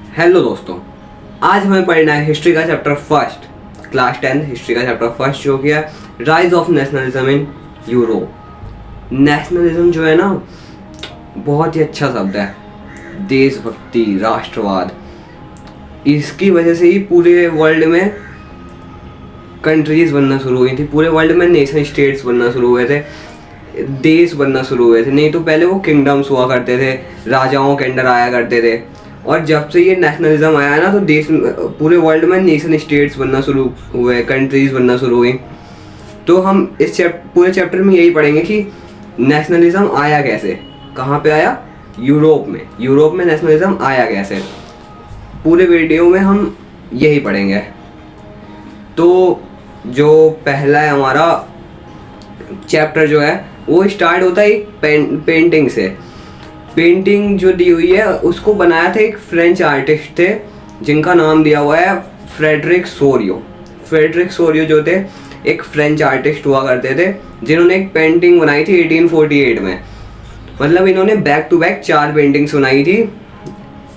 Hello दोस्तों, आज हमें पढ़ना है हिस्ट्री का चैप्टर फर्स्ट, क्लास 10 हिस्ट्री का चैप्टर फर्स्ट जो कि है rise of nationalism in Europe. Nationalism जो है ना, बहुत ही अच्छा शब्द है। देशभक्ति, राष्ट्रवाद, इसकी वजह से ही पूरे वर्ल्ड में कंट्रीज बनना शुरू हुई थी, पूरे वर्ल्ड में नेशन स्टेट्स बनना शुरू हुए थे, देश बनना शुरू हुए थे। नहीं तो पहले वो किंगडम्स हुआ करते थे, राजाओं के अंडर आया करते थे। और जब से ये नेशनलिज्म आया ना, तो देश पूरे वर्ल्ड में नेशन स्टेट्स बनना शुरू हुए, कंट्रीज बनना शुरू हुई। तो हम इस पूरे चैप्टर में यही पढ़ेंगे कि नेशनलिज्म आया कैसे, कहाँ पे आया, यूरोप में। यूरोप में नेशनलिज्म आया कैसे, पूरे वीडियो में हम यही पढ़ेंगे। तो जो पहला है हमारा चैप्टर जो है वो स्टार्ट होता है एक पेंटिंग से। पेंटिंग जो दी हुई है उसको बनाया था एक फ्रेंच आर्टिस्ट थे जिनका नाम दिया हुआ है फ्रेडरिक सोरियो। फ्रेडरिक सोरियो जो थे एक फ्रेंच आर्टिस्ट हुआ करते थे, जिन्होंने एक पेंटिंग बनाई थी 1848 में। मतलब इन्होंने बैक टू बैक 4 पेंटिंग्स बनाई थी,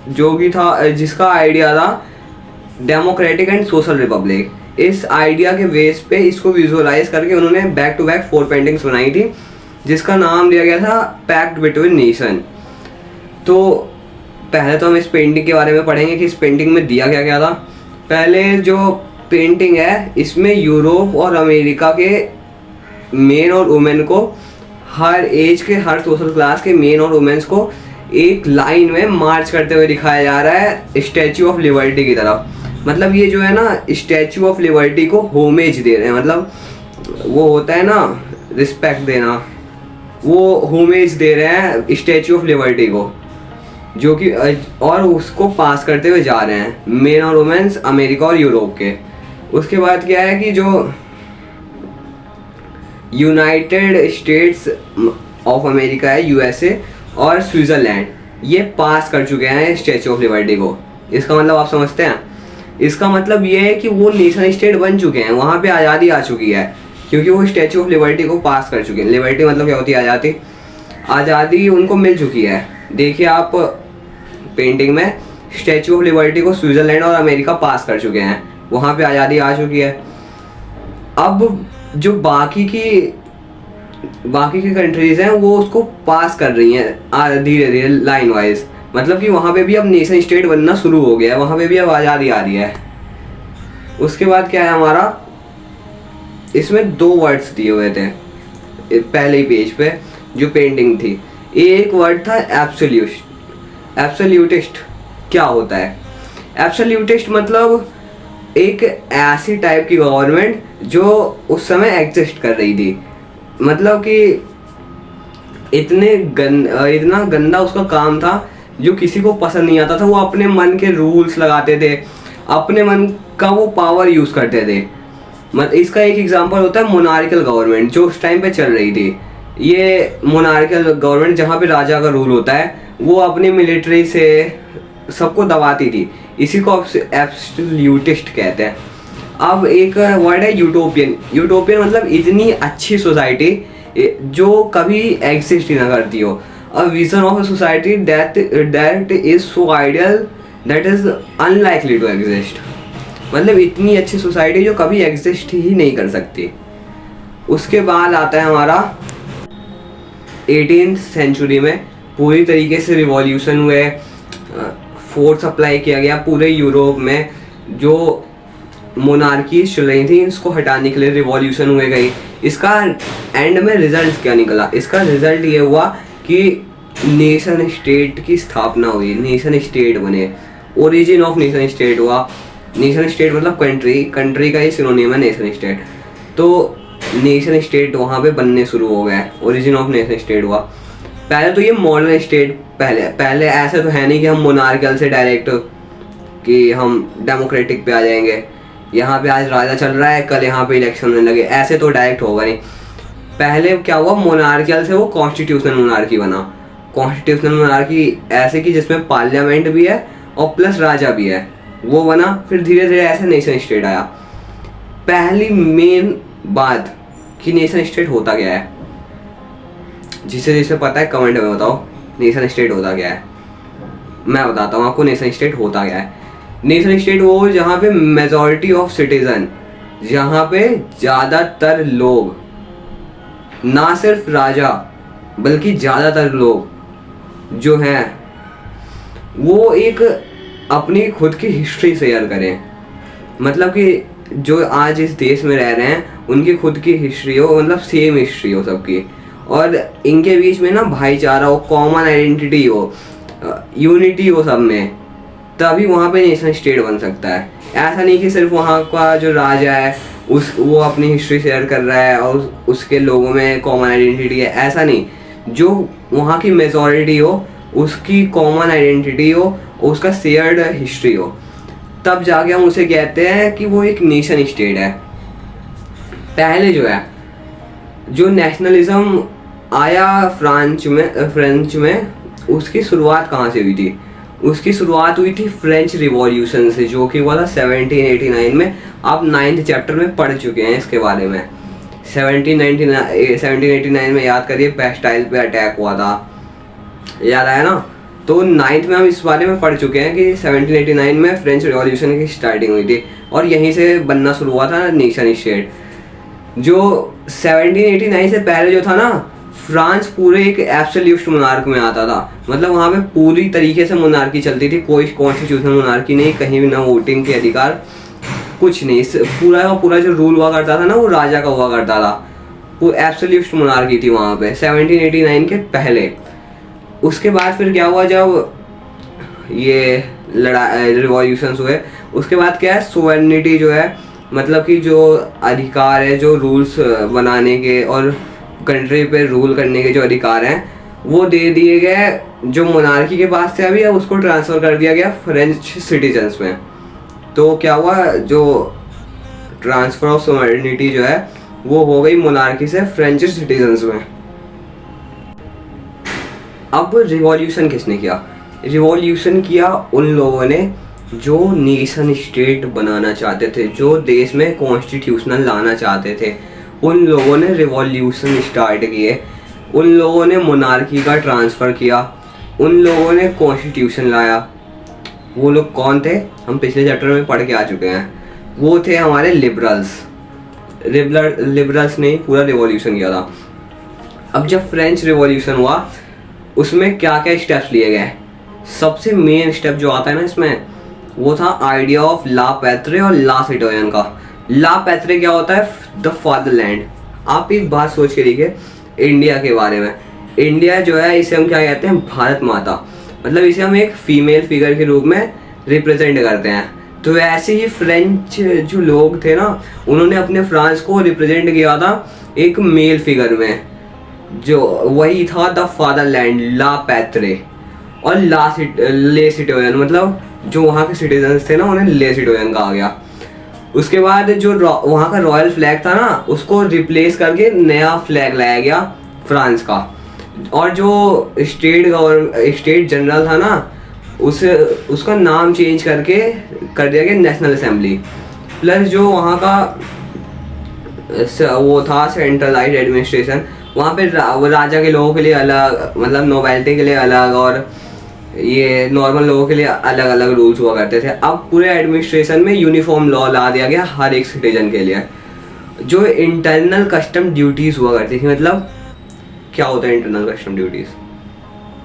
जो कि था जिसका आइडिया था डेमोक्रेटिक एंड सोशल रिपब्लिक। इस आइडिया के बेस पे इसको विजुअलाइज करके उन्होंने बैक टू बैक 4 पेंटिंग्स बनाई थी, जिसका नाम दिया गया था पैक्ट बिटवीन नेशन। तो पहले तो हम इस पेंटिंग के बारे में पढ़ेंगे कि इस पेंटिंग में दिया क्या क्या था। पहले जो पेंटिंग है इसमें यूरोप और अमेरिका के मेन और वुमेन को, हर एज के, हर सोशल क्लास के मेन और वुमेन्स को एक लाइन में मार्च करते हुए दिखाया जा रहा है स्टैचू ऑफ लिबर्टी की तरफ। मतलब ये जो है ना, स्टैचू ऑफ लिबर्टी को होमेज दे रहे हैं। मतलब वो होता है ना रिस्पेक्ट देना, वो होमेज दे रहे हैं स्टैचू ऑफ लिबर्टी को, जो कि और उसको पास करते हुए जा रहे हैं मेन और वुमेन्स अमेरिका और यूरोप के। उसके बाद क्या है कि जो यूनाइटेड स्टेट्स ऑफ अमेरिका है, यूएसए और स्विट्जरलैंड, ये पास कर चुके हैं स्टैचू ऑफ लिबर्टी को। इसका मतलब आप समझते हैं, इसका मतलब ये है कि वो नेशन स्टेट बन चुके हैं, वहाँ पे आज़ादी आ चुकी है, क्योंकि वो स्टैचू ऑफ लिबर्टी को पास कर चुके हैं। लिबर्टी मतलब क्या होती है, आज़ादी। आज़ादी उनको मिल चुकी है। देखिए आप पेंटिंग में स्टैचू ऑफ लिबर्टी को स्विट्जरलैंड और अमेरिका पास कर चुके हैं, वहाँ पे आज़ादी आ चुकी है। अब जो बाकी की कंट्रीज़ हैं वो उसको पास कर रही हैं धीरे धीरे लाइन वाइज। मतलब कि वहाँ पे भी अब नेशन स्टेट बनना शुरू हो गया है, वहाँ पे भी अब आज़ादी आ रही है। उसके बाद क्या है हमारा, इसमें 2 वर्ड्स दिए हुए थे पहले ही पेज पे जो पेंटिंग थी। एक वर्ड था एब्सोल्यूटिस्ट। क्या होता है एब्सोल्यूटिस्ट? मतलब एक ऐसी टाइप की गवर्नमेंट जो उस समय एग्जिस्ट कर रही थी। मतलब कि इतना गंदा उसका काम था, जो किसी को पसंद नहीं आता था। वो अपने मन के रूल्स लगाते थे, अपने मन का वो पावर यूज़ करते थे। इसका एक एग्जांपल होता है मोनार्कल गवर्नमेंट जो उस टाइम पे चल रही थी। ये मोनार्कल गवर्नमेंट जहाँ पे राजा का रूल होता है, वो अपनी मिलिट्री से सबको दबाती थी। इसी को एब्सोल्यूटिस्ट कहते हैं। अब एक वर्ड है यूटोपियन। यूटोपियन मतलब इतनी अच्छी सोसाइटी जो कभी एग्जिस्ट ही ना करती हो। A vision of a society that is so ideal that is unlikely to exist. मतलब इतनी अच्छी सोसाइटी जो कभी एग्जिस्ट ही नहीं कर सकती। उसके बाद आता है हमारा 18th सेंचुरी में पूरी तरीके से रिवॉल्यूशन हुए, फोर्स अप्लाई किया गया पूरे यूरोप में। जो मोनार्की चल रही थी इसको हटाने के लिए रिवॉल्यूशन हुए गई। इसका एंड में रिजल्ट क्या निकला? इसका रिजल्ट ये हुआ कि नेशन स्टेट की स्थापना हुई, नेशन स्टेट बने, ओरिजिन ऑफ नेशन स्टेट हुआ। नेशन स्टेट मतलब कंट्री का ही सिनोनिम है नेशन स्टेट। तो नेशन स्टेट वहाँ पे बनने शुरू हो गए, ओरिजिन ऑफ नेशन स्टेट हुआ। पहले तो ये मॉडर्न स्टेट, पहले ऐसे तो है नहीं कि हम मोनार्कल से डायरेक्ट कि हम डेमोक्रेटिक पे आ जाएंगे। यहाँ पे आज राजा चल रहा है, कल यहाँ पे इलेक्शन होने लगे, ऐसे तो डायरेक्ट होगा नहीं। पहले क्या हुआ, मोनार्कल से वो कॉन्स्टिट्यूशनल मोनार्की बना। कॉन्स्टिट्यूशनल मोनार्की ऐसे कि जिसमें पार्लियामेंट भी है और प्लस राजा भी है, वो बना। फिर धीरे धीरे ऐसे नेशन स्टेट आया। पहली मेन बात कि नेशन स्टेट होता क्या है, जिसे पता है कमेंट में बताओ, नेशन स्टेट होता क्या है। मैं बताता हूँ आपको नेशन स्टेट होता क्या है। नेशन स्टेट वो जहाँ पे मेजॉरिटी ऑफ सिटीजन, जहाँ पे ज़्यादातर लोग, ना सिर्फ राजा बल्कि ज़्यादातर लोग जो हैं वो एक अपनी खुद की हिस्ट्री शेयर करें। मतलब कि जो आज इस देश में रह रहे हैं उनकी खुद की हिस्ट्री हो, मतलब सेम हिस्ट्री हो सबकी, और इनके बीच में ना भाईचारा हो, कॉमन आइडेंटिटी हो, यूनिटी हो सब में, तभी वहाँ पे नेशन स्टेट बन सकता है। ऐसा नहीं कि सिर्फ वहाँ का जो राजा है वो अपनी हिस्ट्री शेयर कर रहा है और उसके लोगों में कॉमन आइडेंटिटी है, ऐसा नहीं। जो वहाँ की मेजॉरिटी हो उसकी कॉमन आइडेंटिटी हो, उसका शेयर्ड हिस्ट्री हो, तब जाके हम उसे कहते हैं कि वो एक नेशन स्टेट है। पहले जो है जो नेशनलिज्म आया फ्रेंच में, उसकी शुरुआत कहाँ से हुई थी? उसकी शुरुआत हुई थी फ्रेंच रिवॉल्यूशन से, जो कि हुआ था 1789 में। आप 9th चैप्टर में पढ़ चुके हैं इसके बारे में। 1789 में याद करिए बैस्टाइल पे अटैक हुआ था, याद आया ना? तो 9th में हम इस बारे में पढ़ चुके हैं कि 1789 में फ्रेंच रिवॉल्यूशन की स्टार्टिंग हुई थी और यहीं से बनना शुरू हुआ था नेशन स्टेट। जो 1789 से पहले जो था ना, फ्रांस पूरे एक एब्सोल्यूट मोनार्क में आता था। मतलब वहाँ पे पूरी तरीके से मोनार्की चलती थी, कोई कॉन्स्टिट्यूशनल मोनार्की नहीं, कहीं भी ना वोटिंग के अधिकार, कुछ नहीं। पूरा का पूरा जो रूल हुआ करता था ना वो राजा का हुआ करता था। वो एब्सोल्यूट मोनार्की थी वहाँ पे 1789 के पहले। उसके बाद फिर क्या हुआ, जब ये रिवॉल्यूशंस हुए, उसके बाद क्या है, सोवेरेनिटी जो है, मतलब कि जो अधिकार है, जो रूल्स बनाने के और कंट्री पे रूल करने के जो अधिकार हैं वो दे दिए गए जो मोनार्की के पास थे अभी, अब उसको ट्रांसफ़र कर दिया गया फ्रेंच सिटीजन्स में। तो क्या हुआ, जो ट्रांसफ़र ऑफ सोवेरेनिटी जो है वो हो गई मोनार्की से फ्रेंच सिटीजन्स में। अब रिवॉल्यूशन किसने किया? रिवॉल्यूशन किया उन लोगों ने जो नेशन स्टेट बनाना चाहते थे, जो देश में कॉन्स्टिट्यूशनल लाना चाहते थे। उन लोगों ने रिवॉल्यूशन स्टार्ट किए, उन लोगों ने मोनार्की का ट्रांसफ़र किया, उन लोगों ने कॉन्स्टिट्यूशन लाया। वो लोग कौन थे? हम पिछले चैप्टर में पढ़ के आ चुके हैं। वो थे हमारे लिबरल्स। लिबरल्स ने पूरा रिवॉल्यूशन किया था। अब जब फ्रेंच रिवॉल्यूशन हुआ उसमें क्या क्या स्टेप्स लिए गए? सबसे मेन स्टेप जो आता है ना इसमें, वो था आइडिया ऑफ ला पैत्रे और ला सिटोयन का। ला पैत्रे क्या होता है? The fatherland. आप एक बात सोच के देखिए इंडिया के बारे में। इंडिया जो है इसे हम क्या कहते हैं? भारत माता। मतलब इसे हम एक फीमेल फिगर के रूप में रिप्रेजेंट करते हैं। तो ऐसे ही फ्रेंच जो लोग थे ना, उन्होंने अपने फ्रांस को रिप्रेजेंट किया था एक मेल फिगर में, जो वही था द फादरलैंड, ला पैत्रे। और ले सिटोयन, मतलब जो वहाँ के सिटीजन्स थे ना उन्हें ले सिटोयन कहा गया। उसके बाद जो वहाँ का रॉयल फ्लैग था ना, उसको रिप्लेस करके नया फ्लैग लाया गया फ्रांस का। और जो स्टेट जनरल था ना, उसका नाम चेंज करके कर दिया गया नेशनल असेंबली। प्लस जो वहाँ का वो था सेंट्रलाइज्ड एडमिनिस्ट्रेशन, वहाँ पे राजा के लोगों के लिए अलग, मतलब नोबेलिटी के लिए अलग, और ये नॉर्मल लोगों के लिए अलग अलग रूल्स हुआ करते थे। अब पूरे एडमिनिस्ट्रेशन में यूनिफॉर्म लॉ ला दिया गया हर एक सिटीजन के लिए। जो इंटरनल कस्टम ड्यूटीज़ हुआ करती थी, मतलब क्या होता है इंटरनल कस्टम ड्यूटीज़?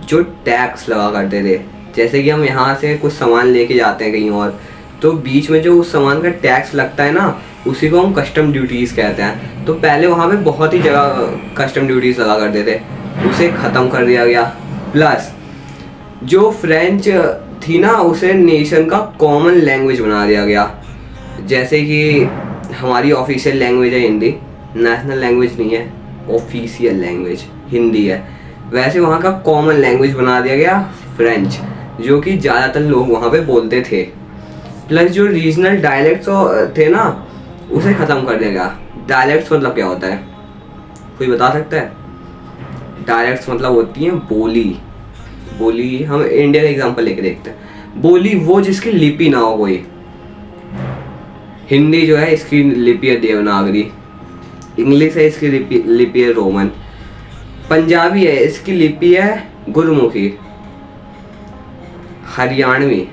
जो टैक्स लगा करते थे। जैसे कि हम यहाँ से कुछ सामान लेके जाते हैं कहीं और, तो बीच में जो उस सामान का टैक्स लगता है ना, उसी को हम कस्टम ड्यूटीज़ कहते हैं। तो पहले वहाँ पे बहुत ही जगह कस्टम ड्यूटीज़ लगा करते थे, उसे ख़त्म कर दिया गया। प्लस जो फ्रेंच थी ना, उसे नेशन का कॉमन लैंग्वेज बना दिया गया। जैसे कि हमारी ऑफिशियल लैंग्वेज है हिंदी, नेशनल लैंग्वेज नहीं है, ऑफिशियल लैंग्वेज हिंदी है। वैसे वहाँ का कॉमन लैंग्वेज बना दिया गया फ्रेंच, जो कि ज़्यादातर लोग वहाँ पे बोलते थे। प्लस जो रीजनल डायलेक्ट्स थे ना, उसे ख़त्म कर दिया गया। डायलेक्ट्स मतलब क्या होता है? कोई बता सकता है? डायलेक्ट्स मतलब होती हैं बोली। बोली हम इंडिया का एग्जांपल लेके देखते हैं। बोली वो जिसकी लिपि ना हो कोई। हिंदी जो है इसकी लिपि है देवनागरी, इंग्लिश है इसकी लिपि है रोमन, पंजाबी है इसकी लिपि है गुरमुखी, हरियाणवी,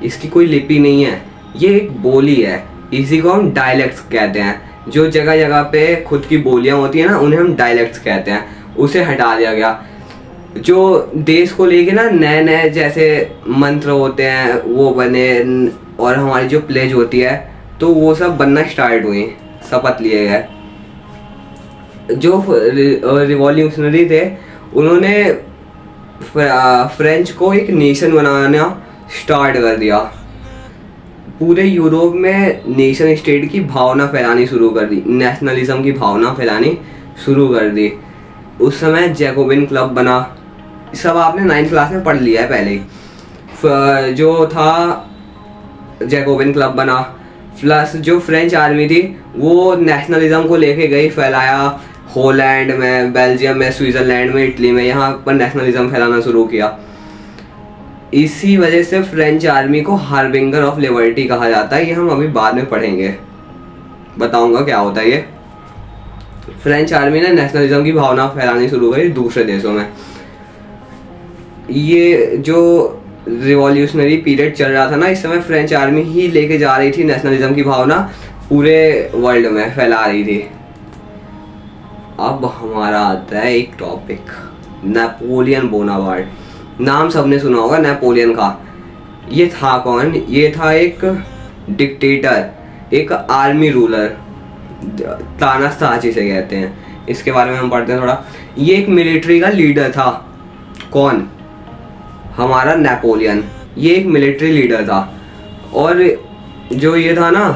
इसकी कोई लिपि नहीं है, ये एक बोली है। इसी को हम डायलेक्ट्स कहते हैं। जो जगह जगह पे खुद की बोलियां होती हैं ना, उन्हें हम डायलेक्ट्स कहते हैं। उसे हटा दिया गया। जो देश को लेके ना नए नए जैसे मंत्र होते हैं वो बने, और हमारी जो प्लेज होती है तो वो सब बनना स्टार्ट हुई, शपथ लिए गए। जो रिवॉल्यूशनरी थे उन्होंने फ्रेंच को एक नेशन बनाना स्टार्ट कर दिया। पूरे यूरोप में नेशन स्टेट की भावना फैलानी शुरू कर दी, नेशनलिज्म की भावना फैलानी शुरू कर दी। उस समय जैकोबिन क्लब बना। सब आपने 9th क्लास में पढ़ लिया है पहले ही। जो था जैकोबिन क्लब बना, प्लस जो फ्रेंच आर्मी थी वो नेशनलिज्म को लेके गई, फैलाया। हॉलैंड में, बेल्जियम में, स्विट्ज़रलैंड में, इटली में, यहाँ पर नेशनलिज्म फैलाना शुरू किया। इसी वजह से फ्रेंच आर्मी को हार्बिंगर ऑफ लिबर्टी कहा जाता है। ये हम अभी बाद में पढ़ेंगे, बताऊंगा क्या होता है ये। फ्रेंच आर्मी ने नेशनलिज्म की भावना फैलानी शुरू करी दूसरे देशों में। ये जो रिवॉल्यूशनरी पीरियड चल रहा था ना, इस समय फ्रेंच आर्मी ही लेके जा रही थी नेशनलिज्म की भावना, पूरे वर्ल्ड में फैला रही थी। अब हमारा आता है एक टॉपिक, नेपोलियन बोनापार्ट। नाम सबने सुना होगा नेपोलियन का। ये था कौन? ये था एक डिक्टेटर, एक आर्मी रूलर, तानाशाह जिसे कहते हैं। इसके बारे में हम पढ़ते हैं थोड़ा। ये एक मिलिट्री का लीडर था। कौन? हमारा नेपोलियन। ये एक मिलिट्री लीडर था। और जो ये था ना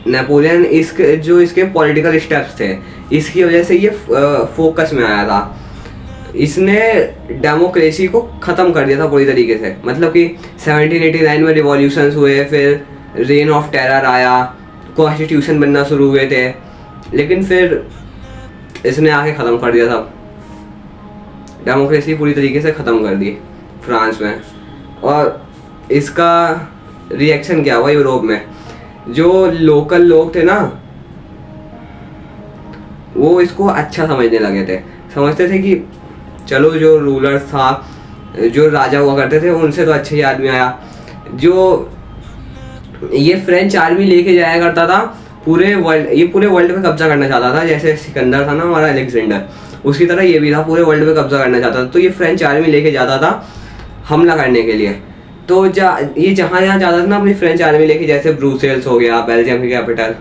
नेपोलियन, इसके पॉलिटिकल स्टेप्स थे, इसकी वजह से ये फोकस में आया था। इसने डेमोक्रेसी को ख़त्म कर दिया था पूरी तरीके से। मतलब कि 1789 में रिवॉल्यूशंस हुए, फिर रेन ऑफ टेरर आया, कॉन्स्टिट्यूशन बनना शुरू हुए थे, लेकिन फिर इसने आके ख़त्म कर दिया था। डेमोक्रेसी पूरी तरीके से ख़त्म कर दी फ्रांस में। और इसका रिएक्शन क्या हुआ यूरोप में? जो लोकल लोग थे ना, वो इसको अच्छा समझने लगे थे। समझते थे कि चलो जो रूलर्स था, जो राजा हुआ करते थे, उनसे तो अच्छा ही आदमी आया। जो ये फ्रेंच आर्मी लेके जाया करता था पूरे वर्ल्ड, ये पूरे वर्ल्ड पे कब्जा करना चाहता था। जैसे सिकंदर था ना हमारा, अलेक्जेंडर, उसकी तरह ये भी था, पूरे वर्ल्ड पे कब्जा करना चाहता था। तो ये फ्रेंच आर्मी लेके जाता था हमला करने के लिए। तो ये जहाँ जहाँ जाता था ना अपनी फ्रेंच आर्मी लेके, जैसे ब्रुसेल्स हो गया, बेल्जियम की कैपिटल,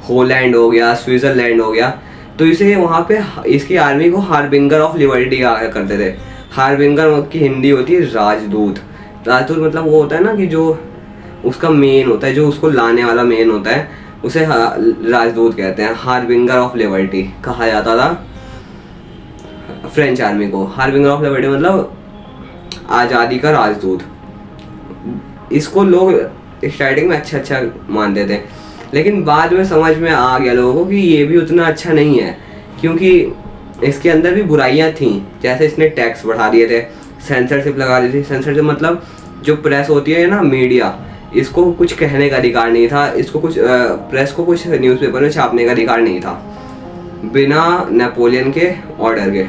हॉलैंड हो गया, स्विट्ज़रलैंड हो गया, तो इसे वहाँ पे इसकी आर्मी को हार्बिंगर ऑफ लिबर्टी कहा करते थे। हार्बिंगर की हिंदी होती है राजदूत। राजदूत मतलब वो होता है ना कि जो उसका मेन होता है, जो उसको लाने वाला मेन होता है, उसे राजदूत कहते हैं। हार्बिंगर ऑफ लिबर्टी कहा जाता था फ्रेंच आर्मी को। हार्बिंगर ऑफ लिबर्टी मतलब आज़ादी का राजदूत। इसको लोग स्टार्टिंग में अच्छा मानते थे, लेकिन बाद में समझ में आ गया लोगों को कि ये भी उतना अच्छा नहीं है, क्योंकि इसके अंदर भी बुराइयां थीं। जैसे इसने टैक्स बढ़ा दिए थे, सेंसरशिप लगा दी थी। सेंसरशिप मतलब जो प्रेस होती है ना, मीडिया, इसको कुछ कहने का अधिकार नहीं था। इसको कुछ प्रेस को कुछ न्यूज़पेपर में छापने का अधिकार नहीं था बिना नेपोलियन के ऑर्डर के।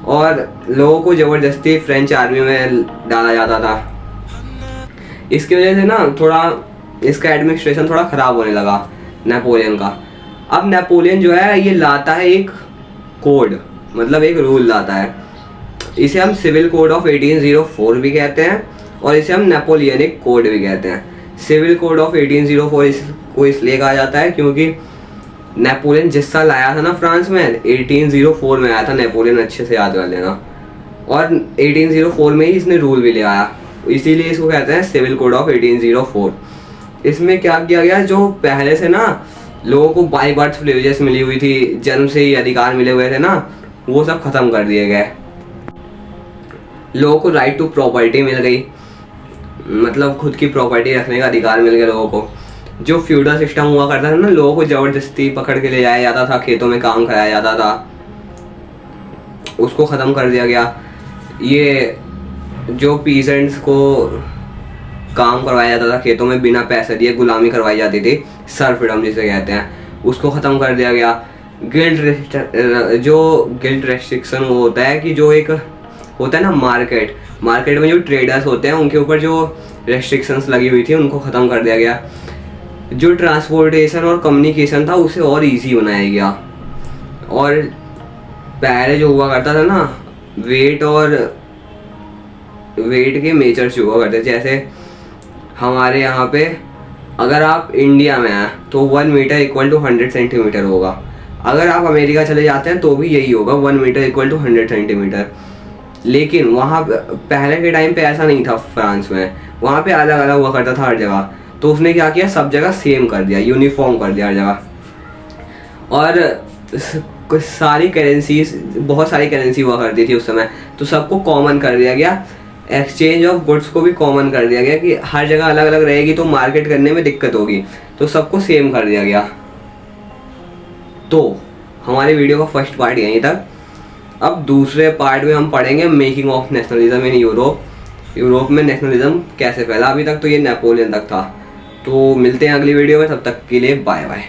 और लोगों को ज़बरदस्ती फ्रेंच आर्मी में डाला जाता था। इसकी वजह से ना थोड़ा इसका एडमिनिस्ट्रेशन थोड़ा ख़राब होने लगा नेपोलियन का। अब नेपोलियन जो है ये लाता है एक कोड, मतलब एक रूल लाता है। इसे हम सिविल कोड ऑफ 1804 भी कहते हैं, और इसे हम नेपोलियनिक कोड भी कहते हैं। सिविल कोड ऑफ 1804 को इसलिए कहा जाता है क्योंकि नेपोलियन जिस साल आया था ना फ्रांस में, 1804 में आया था नेपोलियन, अच्छे से याद कर लेना। और 1804 में ही इसने रूल भी ले आया, इसीलिए इसको कहते हैं सिविल कोड ऑफ 1804। इसमें क्या किया गया, जो पहले से ना लोगों को बाय बर्थ प्रिविलेजेस मिली हुई थी, जन्म से ही अधिकार मिले हुए थे ना, वो सब खत्म कर दिए गए। लोगों को राइट टू प्रॉपर्टी मिल गई, मतलब खुद की प्रॉपर्टी रखने का अधिकार मिल गया लोगों को। जो फ्यूडल सिस्टम हुआ करता था ना, लोगों को ज़बरदस्ती पकड़ के ले जाया जाता था, खेतों में काम कराया जाता था, उसको ख़त्म कर दिया गया। ये जो पीजेंट्स को काम करवाया जाता था खेतों में बिना पैसे दिए, गुलामी करवाई जाती थी, सर्फिडम जिसे कहते हैं, उसको ख़त्म कर दिया गया। गिल्ड रेस्ट्रिक्शन वो होता है कि जो एक होता है ना मार्केट, मार्केट में जो ट्रेडर्स होते हैं उनके ऊपर जो रेस्ट्रिक्शंस लगी हुई थी उनको ख़त्म कर दिया गया। जो ट्रांसपोर्टेशन और कम्युनिकेशन था उसे और इजी बनाया गया। और पहले जो हुआ करता था ना, वेट के मेजर्स जो हुआ करते थे, जैसे हमारे यहाँ पे अगर आप इंडिया में हैं तो 1 मीटर इक्वल टू 100 सेंटीमीटर होगा। अगर आप अमेरिका चले जाते हैं तो भी यही होगा, 1 मीटर इक्वल टू 100 सेंटीमीटर। लेकिन वहाँ पहले के टाइम पे ऐसा नहीं था। फ्रांस में वहाँ पे अलग अलग हुआ करता था हर जगह। तो उसने क्या किया, सब जगह सेम कर दिया, यूनिफॉर्म कर दिया हर जगह। और सारी करेंसीज, बहुत सारी करेंसी हुआ करती थी उस समय, तो सबको कॉमन कर दिया गया। एक्सचेंज ऑफ गुड्स को भी कॉमन कर दिया गया कि हर जगह अलग अलग रहेगी तो मार्केट करने में दिक्कत होगी, तो सबको सेम कर दिया गया। तो हमारी वीडियो का फर्स्ट पार्ट यहीं तक। अब दूसरे पार्ट में हम पढ़ेंगे making of nationalism in Europe. Europe में नेशनलिज्म कैसे फैला। अभी तक तो ये नेपोलियन तक था। तो मिलते हैं अगली वीडियो में, तब तक के लिए बाय बाय।